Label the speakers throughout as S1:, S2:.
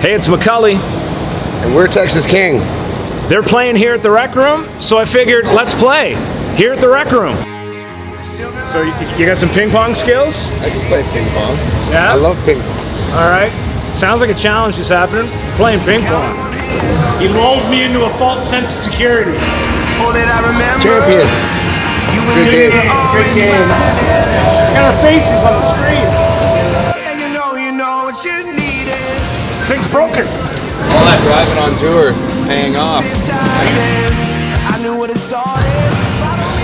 S1: Hey, it's McCully.
S2: And we're Texas King.
S1: They're playing here at the Rec Room, so I figured let's play here at the Rec Room. So you got some ping pong skills?
S2: I can play ping pong.
S1: Yeah?
S2: I love ping pong.
S1: All right. Sounds like a challenge is happening. Playing ping pong. He lulled me into a false sense of security.
S2: Champion. Good game.
S1: Good game. Got our faces on the screen. Thing's broken.
S3: All that driving on tour, paying off.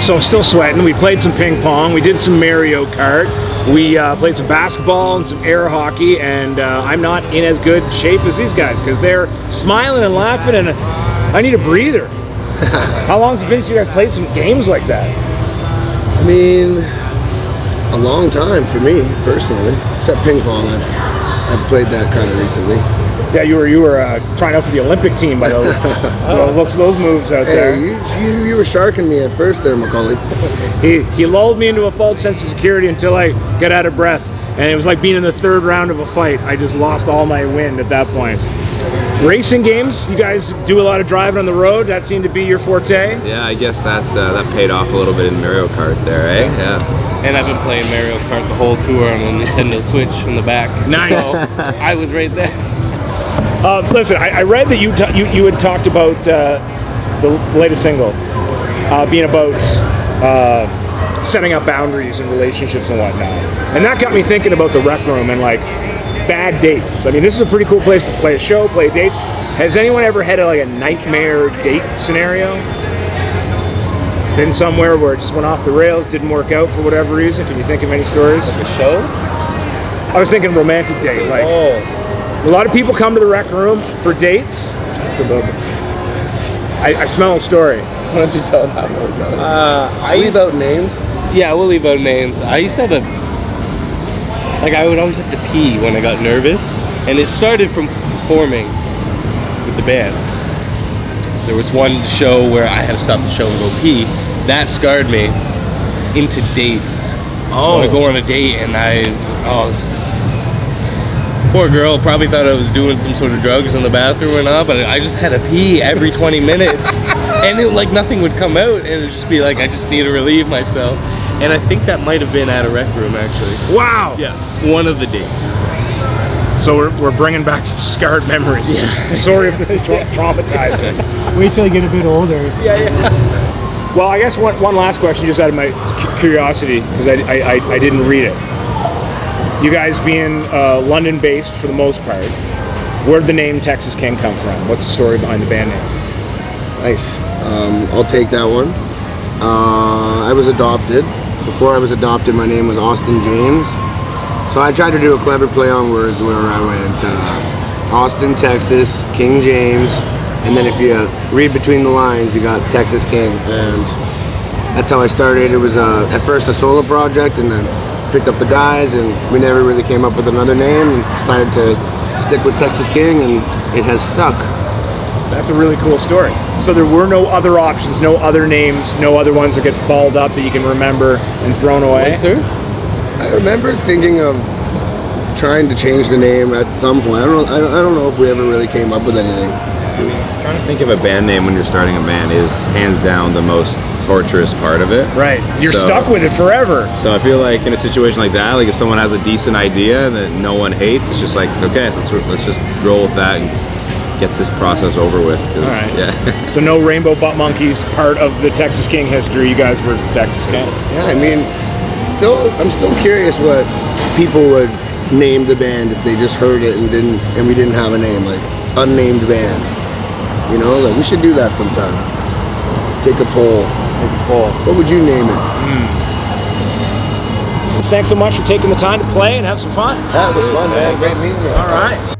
S1: So I'm still sweating. We played some ping pong. We did some Mario Kart. We played some basketball and some air hockey. And I'm not in as good shape as these guys because they're smiling and laughing, and I need a breather. How long has it been since you guys played some games like that?
S2: I mean, a long time for me personally. Except ping pong. I've played that kind of recently.
S1: Yeah, you were trying out for the Olympic team by the looks of those moves out there.
S2: You were sharking me at first there, McCully.
S1: He lulled me into a false sense of security until I got out of breath, and it was like being in the third round of a fight. I just lost all my wind at that point. Racing games, you guys do a lot of driving on the road. That seemed to be your forte.
S3: Yeah, I guess that paid off a little bit in Mario Kart there, eh? Yeah.
S4: And I've been playing Mario Kart the whole tour on a Nintendo Switch in the back.
S1: Nice.
S4: So I was right there.
S1: Listen, I read that you had talked about the latest single being about setting up boundaries in relationships and whatnot, and that got me thinking about the Rec Room and like bad dates. I mean, this is a pretty cool place to play a show, play dates. Has anyone ever had a nightmare date scenario? Been somewhere where it just went off the rails, didn't work out for whatever reason? Can you think of any stories?
S4: Like a show?
S1: I was thinking romantic date. A lot of people come to the Rec Room for dates. I smell a story.
S2: Why don't you tell that one, brother? Leave out names.
S4: Yeah, we'll leave out names. I used to have I would always have to pee when I got nervous, and it started from performing with the band. There was one show where I had to stop the show and go pee. That scarred me into dates. So I go on a date and this poor girl probably thought I was doing some sort of drugs in the bathroom or not, but I just had to pee every 20 minutes. And it nothing would come out, and it would just be I just need to relieve myself. And I think that might have been at a Rec Room, actually.
S1: Wow!
S4: Yeah, one of the dates.
S1: So we're bringing back some scarred memories. Yeah. Sorry if this is traumatizing.
S5: Wait till you get a bit older.
S1: Yeah. Well, I guess one last question, just out of my curiosity, because I didn't read it. You guys being London-based for the most part, where'd the name Texas King come from? What's the story behind the band name?
S2: Nice. I'll take that one. I was adopted. Before I was adopted, my name was Austin James. So I tried to do a clever play on words where I went Austin, Texas, King James, and then if you read between the lines, you got Texas King, and that's how I started. It was at first a solo project, and then picked up the guys, and we never really came up with another name, and decided to stick with Texas King, and it has stuck.
S1: That's a really cool story. So there were no other options, no other names, no other ones that get balled up that you can remember and thrown away?
S4: Yes, sir.
S2: I remember thinking of trying to change the name at some point. I don't know if we ever really came up with anything.
S3: Trying to think of a band name when you're starting a band is hands down the most torturous part of it.
S1: Right. You're stuck with it forever.
S3: So I feel like in a situation like that, if someone has a decent idea that no one hates, it's just okay, let's just roll with that and get this process over with.
S1: All right.
S3: Yeah.
S1: So no Rainbow Butt Monkeys part of the Texas King history. You guys were Texas King.
S2: Yeah, I mean, I'm still curious what people would name the band if they just heard it and we didn't have a name, unnamed band. We should do that sometime. Take a poll. What would you name it?
S1: Thanks so much for taking the time to play and have some fun.
S2: That was fun, man. Great meeting you.
S1: All right.